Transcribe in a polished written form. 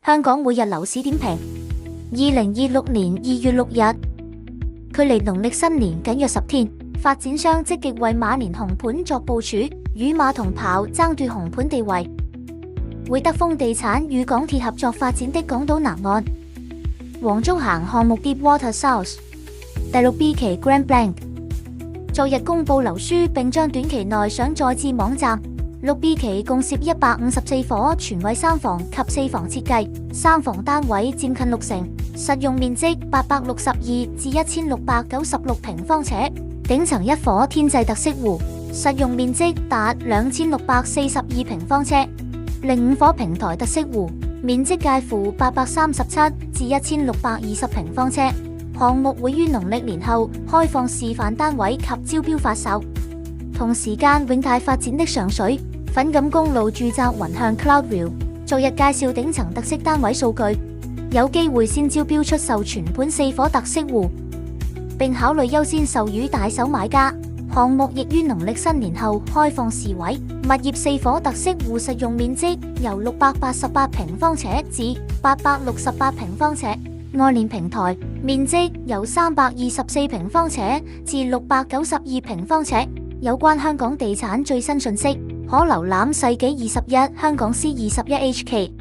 香港每日樓市點評：2026年2月6日，距離農曆新年僅約10天，發展商積極為馬年紅盤作部署，與馬同跑爭奪紅盤地位。會德豐地產與港鐵合作發展的港島南岸黃竹坑項目 Deepwater South 第6 B 期 Grand Blanc， 昨日公布流書並將短期內上載至網站。6 B 期共涉154伙，全為3房及4房設計，3房單位佔近60%，實用面積862至1696平方尺，頂層1伙天際特色湖，實用面積達2642平方尺，另5伙平台特色湖，面積介乎837至1620平方尺。項目會於農曆年後開放示範單位及招標發售。同時間，永泰發展的上水粉錦公路住宅雲向 Cloudview， 昨日介紹頂層特色單位數據，有機會先招標出售全盤4伙特色戶，並考慮優先售予大手買家。項目亦於農曆新年後開放示位，物業4伙特色戶實用面積由688平方尺至868平方尺，外連平台面積由324平方尺至692平方尺。有關香港地產最新訊息，可瀏覽世紀21香港C21HK。